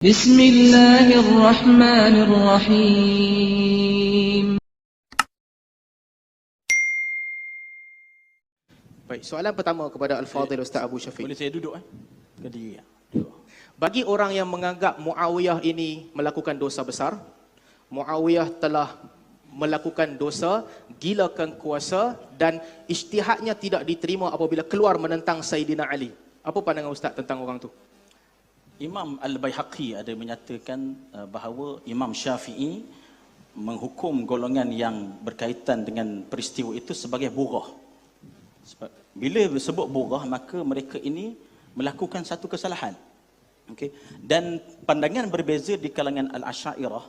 Bismillahirrahmanirrahim. Baik, soalan pertama kepada Al-Fadhil Ustaz Abu Syafiq. Boleh saya duduk Berdiri. Bagi orang yang menganggap Muawiyah ini melakukan dosa besar, Muawiyah telah melakukan dosa, gilakan kuasa dan ijtihadnya tidak diterima apabila keluar menentang Sayyidina Ali. Apa pandangan Ustaz tentang orang tu? Imam Al-Baihaqi ada menyatakan bahawa Imam Syafi'i menghukum golongan yang berkaitan dengan peristiwa itu sebagai burah. Bila disebut burah, maka mereka ini melakukan satu kesalahan. Okay. Dan pandangan berbeza di kalangan Al-Asy'ariyah.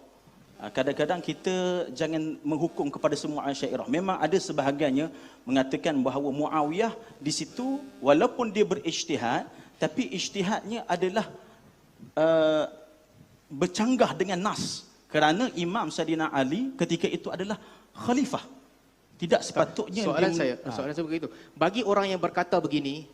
Kadang-kadang kita jangan menghukum kepada semua Asy'ariyah. Memang ada sebahagiannya mengatakan bahawa Muawiyah di situ walaupun dia berijtihad, tapi ijtihadnya adalah bercanggah dengan nas, kerana Imam Sayyidina Ali ketika itu adalah khalifah. Tidak sepatutnya soalan saya begitu. Bagi orang yang berkata begini,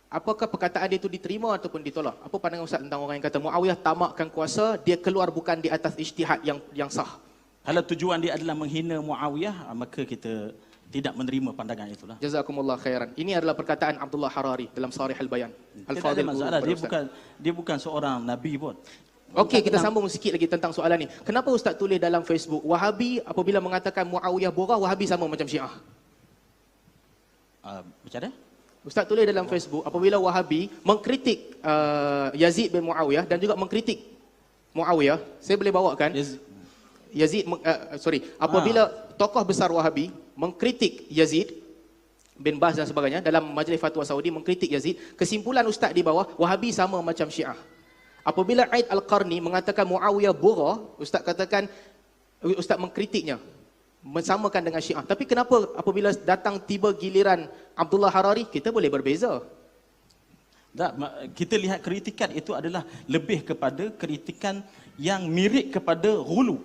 apakah perkataan dia itu diterima ataupun ditolak? Apa pandangan Ustaz tentang orang yang kata Muawiyah tamakkan kuasa, dia keluar bukan di atas ijtihad yang sah? Kalau tujuan dia adalah menghina Muawiyah, maka kita tidak menerima pandangan itulah. Jazakumullah khairan. Ini adalah perkataan Abdullah Harari dalam Sharih Al-Bayan. Al-Fadhil masalah, dia bukan seorang nabi pun. Okey, kita sambung sikit lagi tentang soalan ni. Kenapa Ustaz tulis dalam Facebook, Wahabi apabila mengatakan Muawiyah borah, Wahabi sama macam Syiah? Macam mana? Ustaz tulis dalam Facebook, apabila Wahabi mengkritik Yazid bin Muawiyah dan juga mengkritik Muawiyah, saya boleh bawakan? Apabila tokoh besar Wahabi mengkritik Yazid bin Baz dan sebagainya dalam Majlis Fatwa Saudi mengkritik Yazid, kesimpulan Ustaz di bawah, Wahabi sama macam Syiah. Apabila Aid Al-Qarni mengatakan Muawiyah borah, Ustaz katakan Ustaz mengkritiknya, mensamakan dengan Syiah. Tapi kenapa apabila datang tiba giliran Abdullah Harari, kita boleh berbeza? Tak, kita lihat kritikan itu adalah lebih kepada kritikan yang mirip kepada ghulu.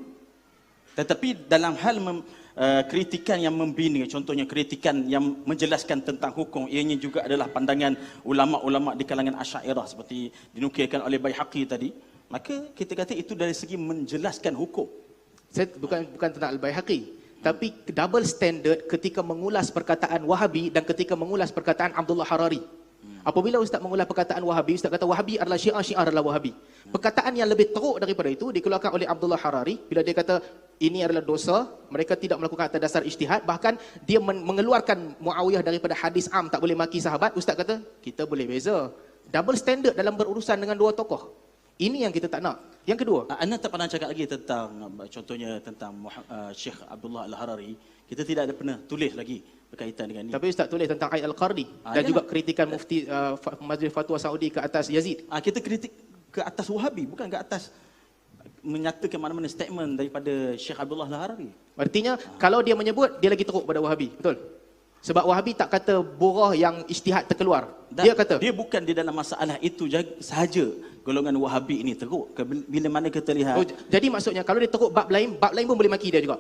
Tetapi dalam hal kritikan yang membina, contohnya kritikan yang menjelaskan tentang hukum, ianya juga adalah pandangan ulama-ulama di kalangan Asy'ariyah seperti dinukilkan oleh Baihaqi tadi, maka kita kata itu dari segi menjelaskan hukum. Saya bukan tentang Al-Baihaqi, tapi double standard ketika mengulas perkataan Wahabi dan ketika mengulas perkataan Abdullah Harari. Apabila Ustaz mengulas perkataan Wahabi, Ustaz kata Wahabi adalah Syiah, Syiah adalah Wahabi. Perkataan yang lebih teruk daripada itu dikeluarkan oleh Abdullah Harari bila dia kata ini adalah dosa, mereka tidak melakukan atas dasar ijtihad, bahkan dia mengeluarkan Muawiyah daripada hadis am tak boleh maki sahabat. Ustaz kata kita boleh beza. Double standard dalam berurusan dengan dua tokoh. Ini yang kita tak nak. Yang kedua, anda tak pernah cakap lagi tentang contohnya tentang Syekh Abdullah Al-Harari. Kita tidak ada pernah tulis lagi berkaitan dengan ini. Tapi Ustaz tulis tentang Aid Al-Qarni dan juga kritikan mufti Majlis Fatwa Saudi ke atas Yazid. Kita kritik ke atas Wahabi, bukan ke atas menyatakan mana-mana statement daripada Syekh Abdullah Al-Harari. Artinya kalau dia menyebut, dia lagi teruk pada Wahabi, betul? Sebab Wahabi tak kata borah yang ijtihad terkeluar. Dia kata dia bukan di dalam masalah itu sahaja golongan Wahabi ini teruk. Bila mana kita lihat, jadi maksudnya kalau dia teruk bab lain pun boleh maki dia juga.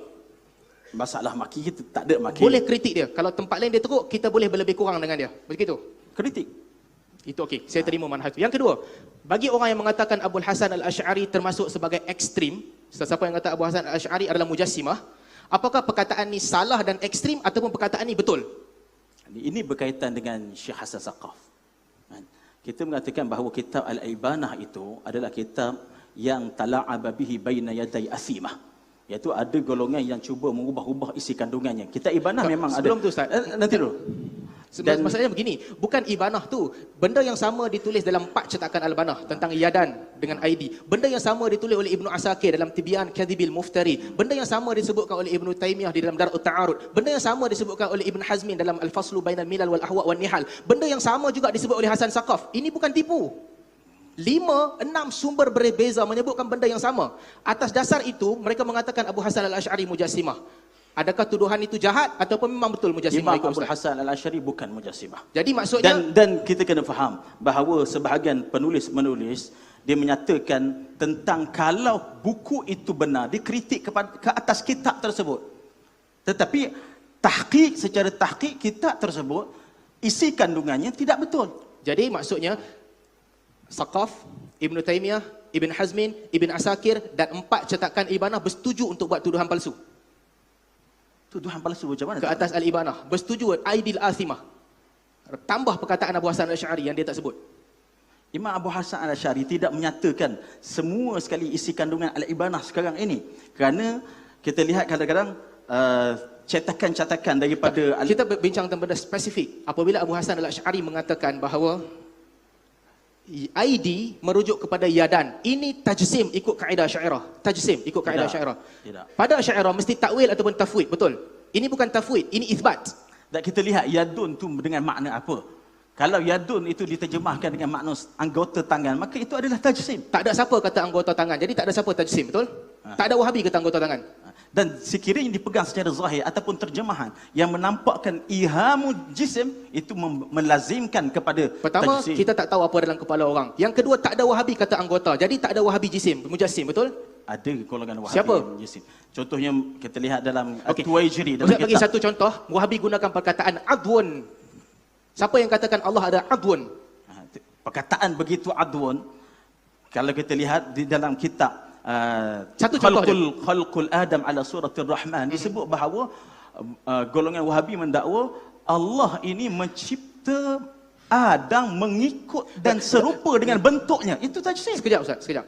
Masalah maki kita tak ada maki. Boleh kritik dia. Kalau tempat lain dia teruk, kita boleh berlebih kurang dengan dia. Begitu? Kritik. Itu okey. Saya terima manhaj itu. Yang kedua, bagi orang yang mengatakan Abul Hasan Al-Asy'ari termasuk sebagai ekstrim, sesiapa yang kata Abu Hasan Al-Asy'ari adalah mujassimah, apakah perkataan ni salah dan ekstrim ataupun perkataan ni betul? Ini berkaitan dengan Syekh Hasan Saqaf. Kita mengatakan bahawa kitab Al-Ibanah itu adalah kitab yang tala'aba bihi baina yaday athimah. Iaitu ada golongan yang cuba mengubah-ubah isi kandungannya. Kitab Ibanah memang sebelum ada. Sebelum tu Ustaz. Nanti dulu. Dan maksudnya begini, bukan Ibanah tu, benda yang sama ditulis dalam 4 cetakan Al-Banah tentang Yadan dengan ID. Benda yang sama ditulis oleh Ibnu Asakir dalam Tibyan Kadhibil Muftari. Benda yang sama disebutkan oleh Ibnu Taimiyah di dalam Dar'ut Ta'arud. Benda yang sama disebutkan oleh Ibn Hazmin dalam Al-Faslu Bainal Milal wal Ahwa wan Nihal. Benda yang sama juga disebut oleh Hasan Saqaf. Ini bukan tipu. 5, 6 sumber berbeza menyebutkan benda yang sama. Atas dasar itu, mereka mengatakan Abu Hasan Al-Asy'ari mujassimah. Adakah tuduhan itu jahat ataupun memang betul mujassimah? Imam Abu Hasan Al-Asy'ari bukan mujassimah. Jadi maksudnya dan kita kena faham bahawa sebahagian penulis-menulis dia menyatakan tentang kalau buku itu benar, dikritik ke atas kitab tersebut. Tetapi secara tahqiq kitab tersebut isi kandungannya tidak betul. Jadi maksudnya Saqaf, Ibn Taymiyah, Ibn Hazmin, Ibn Asakir dan 4 cetakan Ibanah bersetuju untuk buat tuduhan palsu Tuduhan palsu macam mana? ke atas Al-Ibanah. Bersetuju Aidil Athimah. Tambah perkataan Abu Hasan Al-Asy'ari yang dia tak sebut. Imam Abu Hasan Al-Asy'ari tidak menyatakan semua sekali isi kandungan Al-Ibanah sekarang ini. Kerana kita lihat kadang-kadang cetakan-cetakan daripada Kita berbincang tentang benda spesifik. Apabila Abu Hasan Al-Asy'ari mengatakan bahawa ID merujuk kepada yadan. Ini tajsim ikut kaedah Asy'ariyah. Tajsim ikut kaedah Tidak. Asy'ariyah. Tidak. Pada Asy'ariyah mesti takwil ataupun tafwid, betul? Ini bukan tafwid, ini itsbat. Dan kita lihat yadun tu dengan makna apa. Kalau yadun itu diterjemahkan dengan makna anggota tangan, maka itu adalah tajsim. Tak ada siapa kata anggota tangan. Jadi tak ada siapa tajsim, betul? Tak ada Wahabi kata anggota tangan. Dan sekiranya dipegang secara zahir ataupun terjemahan yang menampakkan ihamu jisim, itu melazimkan kepada Pertama, tajsim. kita tak tahu apa dalam kepala orang. Yang kedua, tak ada Wahabi kata anggota. Jadi tak ada Wahabi jisim, mujassim, betul? Ada golongan Wahabi Siapa? yang jisim. Contohnya kita lihat dalam Okey. Tuwaijiri dalam Ustaz bagi kitab. satu contoh, Wahabi gunakan perkataan adwun. Siapa yang katakan Allah ada adwun? Perkataan begitu adwun, kalau kita lihat di dalam kitab Satu contoh Khalqul Adam ala suratir Rahman, disebut bahawa golongan Wahabi mendakwa Allah ini mencipta Adam mengikut dan serupa dengan bentuknya. Itu tajsim. Sekejap Ustaz, sekejap.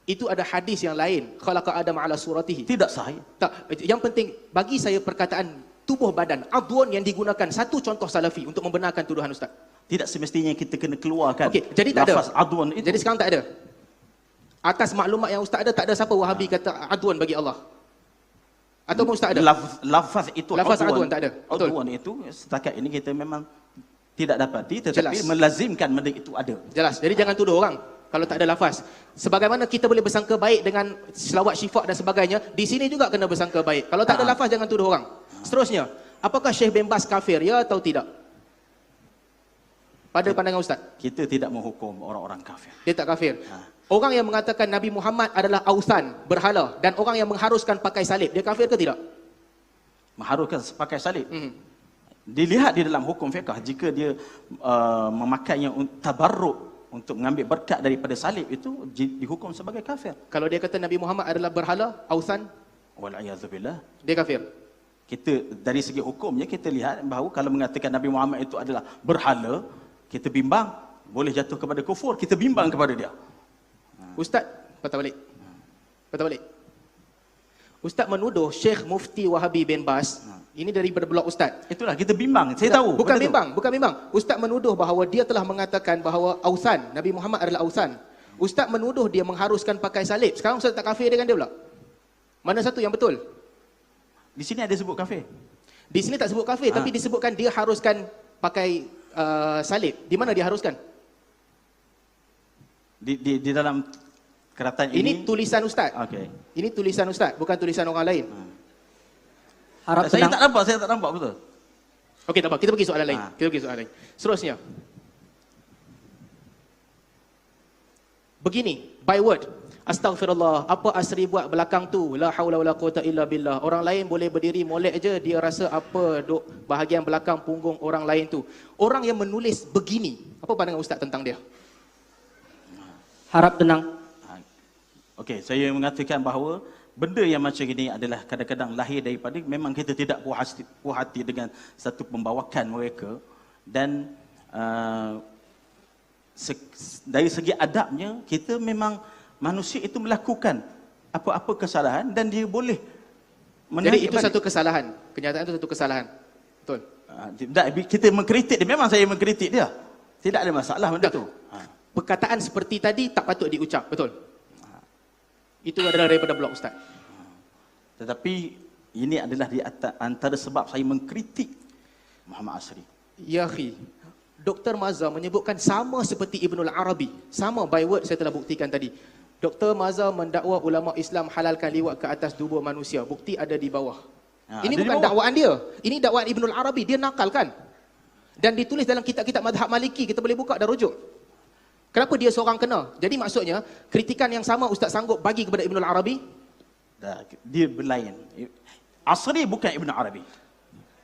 Itu ada hadis yang lain. Khalaqa Adam ala suratihi. Tidak sahih. Tak, yang penting bagi saya perkataan tubuh badan, adwun yang digunakan satu contoh salafi untuk membenarkan tuduhan Ustaz. Tidak semestinya kita kena keluarkan Okey, jadi tak ada. lafaz adwan itu. Jadi sekarang tak ada. Atas maklumat yang Ustaz ada, tak ada siapa Wahabi kata adwun bagi Allah. Ataupun Ustaz ada? Lafaz itu Lafaz adwan tak ada. Betul. Adwan itu setakat ini kita memang tidak dapati, tetapi Jelas. melazimkan benda itu ada. Jelas. Jadi jangan tuduh orang kalau tak ada lafaz. Sebagaimana kita boleh bersangka baik dengan selawat syifa dan sebagainya, di sini juga kena bersangka baik. Kalau tak ada lafaz, jangan tuduh orang. Seterusnya, apakah Syekh bin Baz kafir, ya atau tidak? Pada pandangan Ustaz, Kita tidak menghukum orang-orang kafir. dia tak kafir. Orang yang mengatakan Nabi Muhammad adalah ausan, berhala, dan orang yang mengharuskan pakai salib, dia kafir ke tidak? Mengharuskan pakai salib. Dilihat Dilihat di dalam hukum fiqh, jika dia memakainya tabarruk untuk mengambil berkat daripada salib, itu dihukum sebagai kafir. Kalau dia kata Nabi Muhammad adalah berhala, ausan, Wal'iyadzubillah. dia kafir. Kita dari segi hukumnya kita lihat bahawa kalau mengatakan Nabi Muhammad itu adalah berhala, kita bimbang, boleh jatuh kepada kufur, kita bimbang kepada dia. Ustaz, patah balik. Patah balik. Ustaz menuduh Syekh Mufti Wahabi bin Baz, ini daripada blog Ustaz. Itulah kita bimbang. Saya tahu. Bukan benda tu. bimbang, bukan bimbang. Ustaz menuduh bahawa dia telah mengatakan bahawa ausan, Nabi Muhammad adalah ausan. Ustaz menuduh dia mengharuskan pakai salib. Sekarang Ustaz tak kafir dengan dia pula. Mana satu yang betul? Di sini ada sebut kafir. Di sini tak sebut kafir, tapi disebutkan dia haruskan pakai salib. Di mana dia haruskan? Di dalam keratan Ini tulisan Ustaz. Okey. Ini tulisan Ustaz, bukan tulisan orang lain. Harap Saya tenang. tak nampak betul. Okey, tak apa. Kita pergi soalan lain. Kita pergi soalan lain. Seterusnya. Begini, by word. Astaghfirullah. Apa Asri buat belakang tu? La haula wala quwata illa billah. Orang lain boleh berdiri molek je, dia rasa apa duk bahagian belakang punggung orang lain tu. Orang yang menulis begini, apa pandangan Ustaz tentang dia? Harap tenang. Okey, saya mengatakan bahawa benda yang macam ini adalah kadang-kadang lahir daripada memang kita tidak puas hati dengan satu pembawakan mereka, dan dari segi adabnya kita memang manusia itu melakukan apa-apa kesalahan dan dia boleh Jadi itu satu kesalahan. Kenyataan itu satu kesalahan. Betul. kita mengkritik dia, memang saya mengkritik dia. Tidak ada masalah benda tu. Perkataan seperti tadi tak patut diucap, betul? Itu adalah daripada blog Ustaz. Tetapi ini adalah di antara sebab saya mengkritik Muhammad Asri. Ya akhi, Dr. Mazhar menyebutkan sama seperti Ibnul Arabi. Sama by word saya telah buktikan tadi. Dr. Mazhar mendakwa ulama Islam halalkan liwat ke atas tubuh manusia. Bukti ada di bawah. Ini ada di bukan bawah. dakwaan dia. Ini dakwaan Ibnul Arabi. Dia nakalkan. Dan ditulis dalam kitab-kitab mazhab Maliki. Kita boleh buka dan rujuk. Kenapa dia seorang kena? Jadi maksudnya, kritikan yang sama Ustaz sanggup bagi kepada Ibnul Arabi? Dia berlain. Asri bukan Ibn Arabi.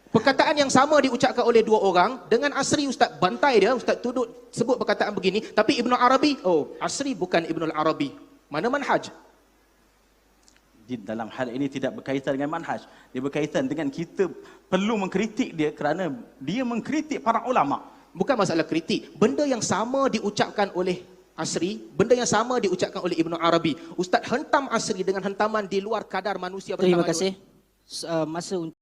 Perkataan yang sama diucapkan oleh dua orang, dengan Asri Ustaz bantai dia, Ustaz tuduh sebut perkataan begini, tapi Ibnu Arabi, oh, Asri bukan Ibnul Arabi. Mana manhaj? Di dalam hal ini tidak berkaitan dengan manhaj. Dia berkaitan dengan kita perlu mengkritik dia kerana dia mengkritik para ulama. Bukan masalah kritik. Benda yang sama diucapkan oleh Asri, benda yang sama diucapkan oleh Ibnu Arabi. Ustaz hentam Asri dengan hentaman di luar kadar manusia Terima bertaman. kasih. Masa untuk